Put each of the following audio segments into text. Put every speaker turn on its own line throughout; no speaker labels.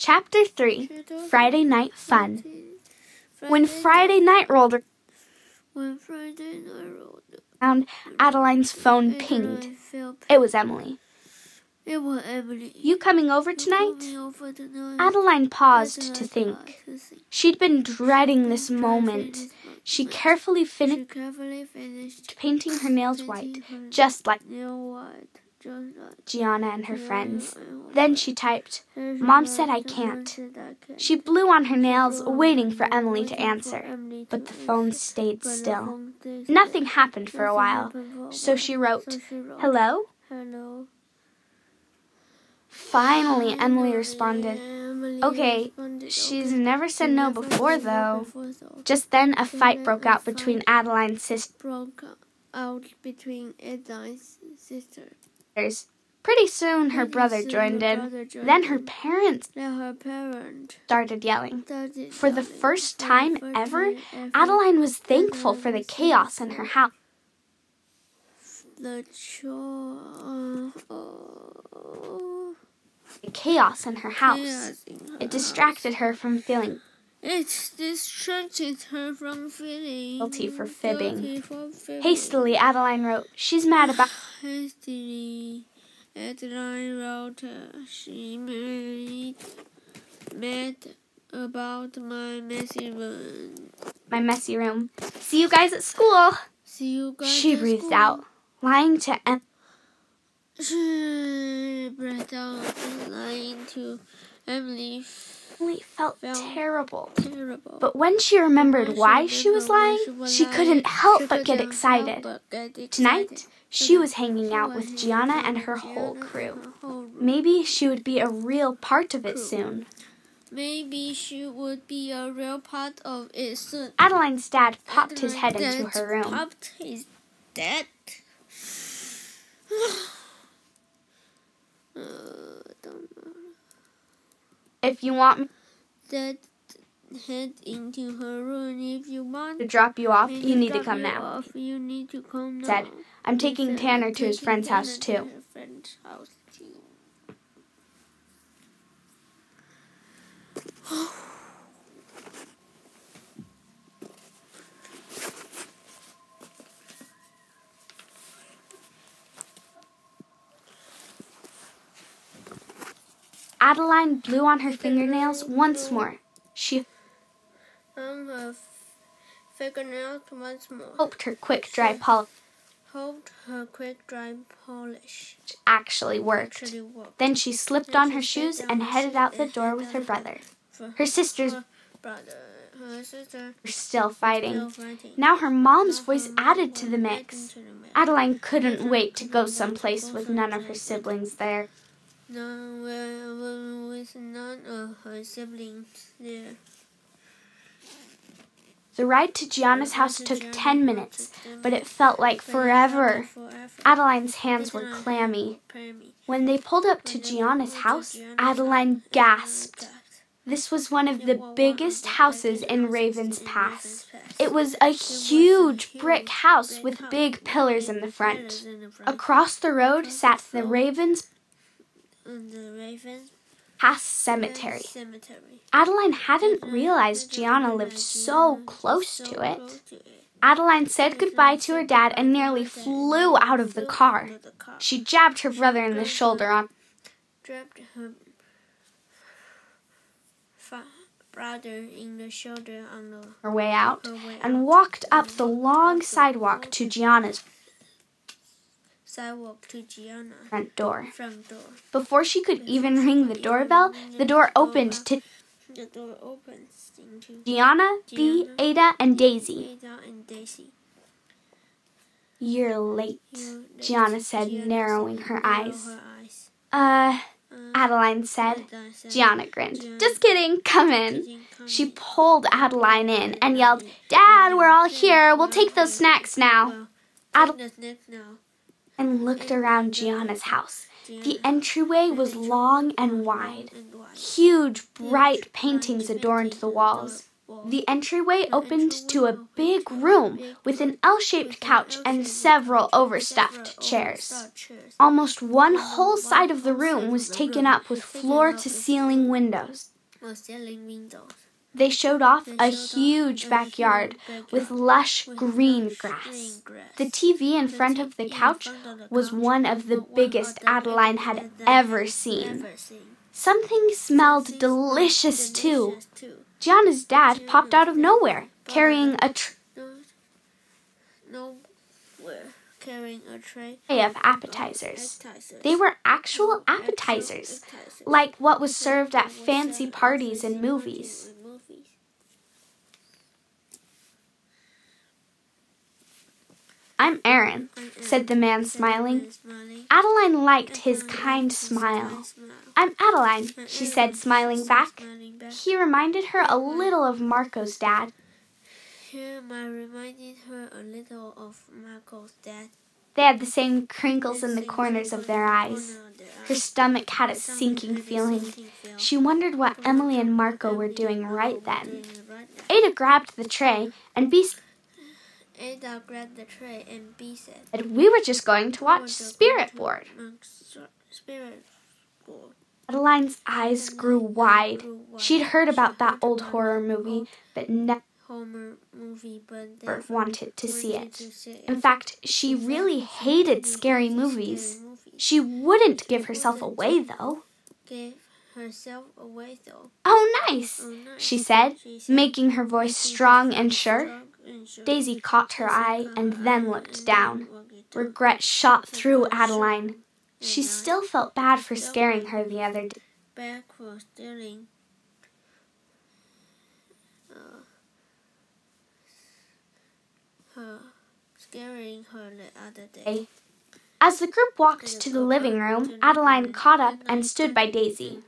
Chapter 3, Friday Night Fun. When Friday night rolled around, Adeline's phone pinged. It was Emily. You coming over tonight? Adeline paused to think. She'd been dreading this moment. She carefully finished painting her nails white, just like Gianna and her friends. Then she typed, "Mom said I can't." She blew on her nails, waiting for Emily to answer, but the phone stayed still. Nothing happened for a while, so she wrote, "Hello?" Finally, Emily responded. Okay, she's never said no before, though. Just then, a fight broke out between Adeline's sisters. Pretty soon, her brother joined in. Then her parents started yelling. For the first time ever, Adeline was thankful for the chaos in her house. The chaos in her house. It distracted her from feeling guilty for fibbing. Hastily, Adeline wrote, "She's mad about..."
Adeline wrote, "She mad about my messy room."
My messy room. See you guys at school.
See you guys
she
at
breathed
school.
out, lying to
She breathed out, lying to Emily.
Emily felt terrible. But when she remembered why she was lying, she couldn't help but get excited. Tonight, she was hanging out with Gianna and her whole crew. Maybe she would be a real part of it soon.
Maybe she would be a real part of it soon.
Adeline's dad popped his head into her room.
Popped his dad?
If you want me
Dad, head into her room. If you want
to drop you off, you need to come now.
You need to come now.
Said, "I'm taking Tanner to his friend's house too." Adeline blew on her fingernails once more. She
her fingernails once more.
hoped her quick, dry polish actually worked. Then she slipped on her shoes and headed out the door with her brother. Her sisters were still fighting. Now her mom's voice added to the mix. Adeline couldn't wait to go someplace with none of her siblings there.
With none of her siblings there.
The ride to Gianna's house took 10 minutes, but it felt like forever. Adeline's hands were clammy. When they pulled up to Gianna's house, Adeline gasped. This was one of the biggest houses in Raven's Pass. It was a huge brick house with big pillars in the front. Across the road sat the Raven's Pass Cemetery. Adeline hadn't realized Gianna lived so close to it. Adeline said goodbye to her dad and nearly flew out of the car. She jabbed her brother in the shoulder on her way out and walked up the long sidewalk to Gianna's front door. Before she could even ring the doorbell, the door opened to Gianna, Bea, Ada, and Daisy. "You're late," Gianna said, narrowing her eyes. Adeline said. Gianna grinned. "Just kidding, come in." She pulled Adeline in and yelled, "Dad, we're all here. We'll take those snacks now." And looked around Gianna's house. The entryway was long and wide. Huge, bright paintings adorned the walls. The entryway opened to a big room with an L-shaped couch and several overstuffed chairs. Almost one whole side of the room was taken up with floor-to-ceiling windows.
or selling windows.
They showed off a huge backyard with lush green grass. The TV in front of the couch was one of the biggest Adeline had ever seen. Something smelled delicious too. Gianna's dad popped out of nowhere, carrying a tray of appetizers. They were actual appetizers, like what was served at fancy parties and movies. "I'm Aaron," said the man, smiling. Adeline liked his kind smile. "I'm Adeline," she said, smiling back. He reminded her a little of Marco's dad. They had the same crinkles in the corners of their eyes. Her stomach had a sinking feeling. She wondered what Emily and Marco were doing right then. Ada grabbed the tray, and B said, "We were just going to watch Spirit Board." Adeline's eyes grew wide. She'd heard about that old horror movie, but never wanted to see it. In fact, she really hated scary movies. She wouldn't give herself away, though. "Oh, nice," she said, making her voice strong and sure. Daisy caught her eye and then looked down. Regret shot through Adeline. She still felt bad for scaring her the other day. As the group walked to the living room, Adeline caught up and stood by Daisy.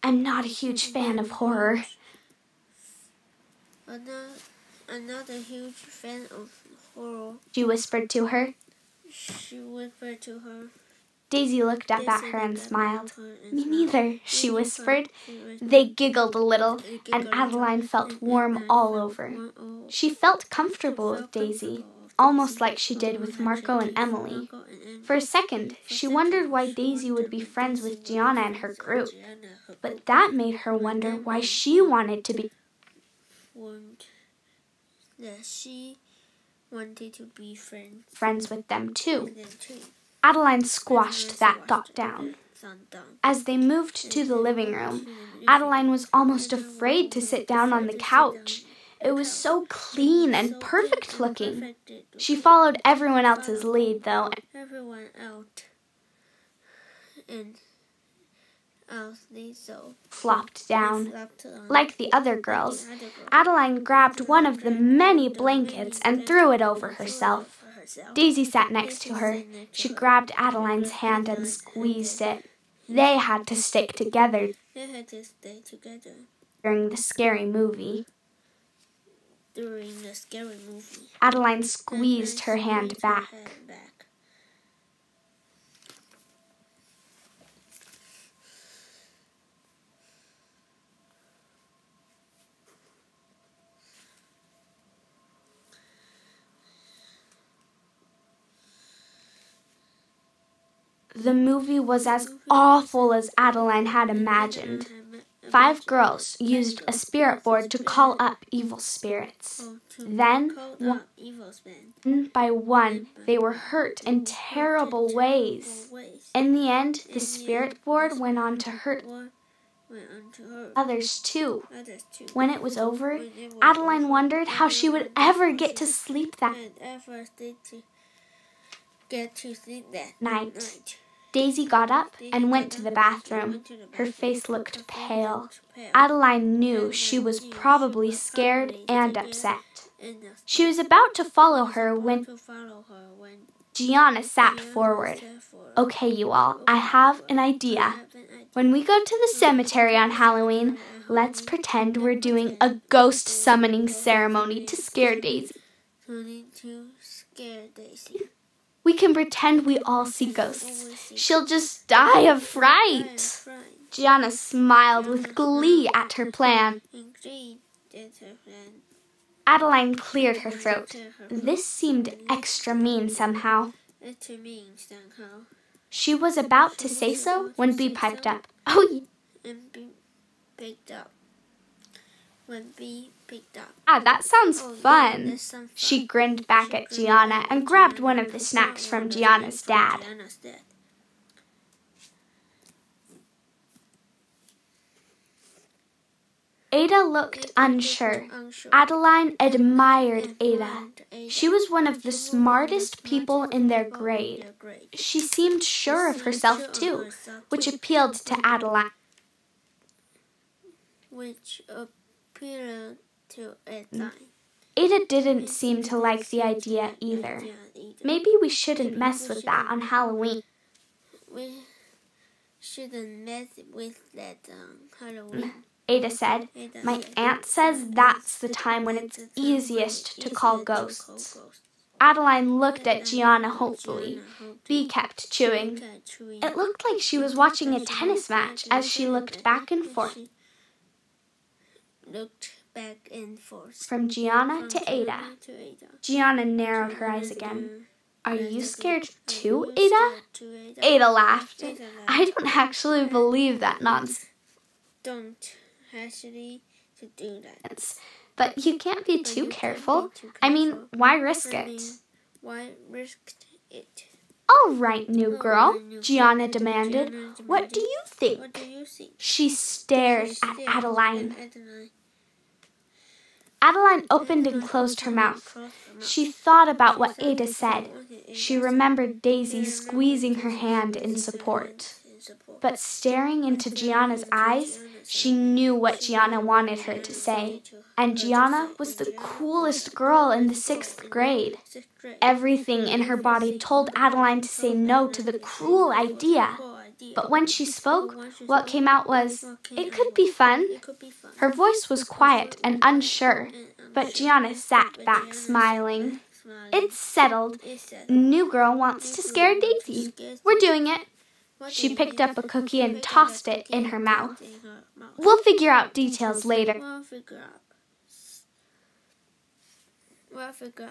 "I'm not a huge fan of horror."
I'm not a huge fan of horror,"
she whispered to her. Daisy looked up at her and smiled. "Me neither," she whispered. They giggled a little, and Adeline felt warm all over. She felt comfortable with Daisy, almost like she did with Marco and Emily. For a second, she wondered why Daisy would be friends with Gianna and her group, but that made her wonder why she wanted to be friends with them too. Adeline squashed that thought down. As they moved to the living room, Adeline was almost afraid to sit down on the couch. It was so clean and perfect looking. She followed everyone else's lead, though, and flopped down. Like the other girls, Adeline grabbed one of the many blankets and threw it over herself. Daisy sat next to her. She grabbed Adeline's hand and squeezed it. They had to stick together during the scary movie. Adeline squeezed her hand back. The movie was as awful as Adeline had imagined. 5 girls used a spirit board to call up evil spirits. Then, one by one, they were hurt in terrible ways. In the end, the spirit board went on to hurt others too. When it was over, Adeline wondered how she would ever get to sleep that night. Daisy got up and went to the bathroom. Her face looked pale. Adeline knew she was probably scared and upset. She was about to follow her when Gianna sat forward. "Okay, you all, I have an idea. When we go to the cemetery on Halloween, let's pretend we're doing a ghost summoning ceremony to scare Daisy. We can pretend we all see ghosts. She'll just die of fright." Gianna smiled with glee at her plan. Adeline cleared her throat. This seemed extra mean somehow. She was about to say so when Bee piped up. "Oh,
and be picked up. When be picked up.
Ah, that sounds fun.
Yeah, that sounds fun.
She grinned back at Gianna and grabbed one of the snacks from Gianna's dad. Ada looked unsure. Adeline admired Ada. She was one of the smartest people in their grade. She seemed sure of herself too, which appealed to Adeline. Ada didn't seem to like the idea either. Maybe we shouldn't mess with that on Halloween.
We shouldn't mess with that on Halloween.
Ada said, "My aunt says that's the time when it's easiest to call ghosts." Adeline looked at Gianna hopefully. Bea kept chewing. It looked like she was watching a tennis match as she looked back and forth. From Gianna to Ada. Gianna narrowed her eyes again. "Are you scared too, Ada?" Ada laughed. "I don't actually believe that nonsense.
Don't hesitate to do that.
But you can't be too careful. I mean, why risk it?"
Why risk it?
"All right, new girl," Gianna demanded. "What do you think?" She stared at Adeline. Adeline opened and closed her mouth. She thought about what Ada said. She remembered Daisy squeezing her hand in support. But staring into Gianna's eyes, she knew what Gianna wanted her to say. And Gianna was the coolest girl in the 6th grade. Everything in her body told Adeline to say no to the cruel idea. But when she spoke, what came out was, "It could be fun." Her voice was quiet and unsure, but Gianna sat back smiling. "It's settled. New girl wants to scare Daisy. We're doing it." She picked up a cookie and tossed it in her mouth. "We'll figure out details later."
We'll figure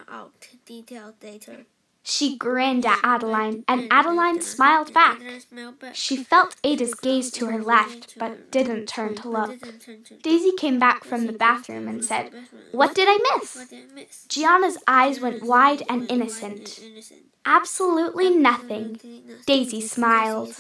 out details later.
She grinned at Adeline, and Adeline smiled back. She felt Ada's gaze to her left, but didn't turn to look. Daisy came back from the bathroom and said, "What did I miss?" Gianna's eyes went wide and innocent. "Absolutely nothing." Daisy smiled.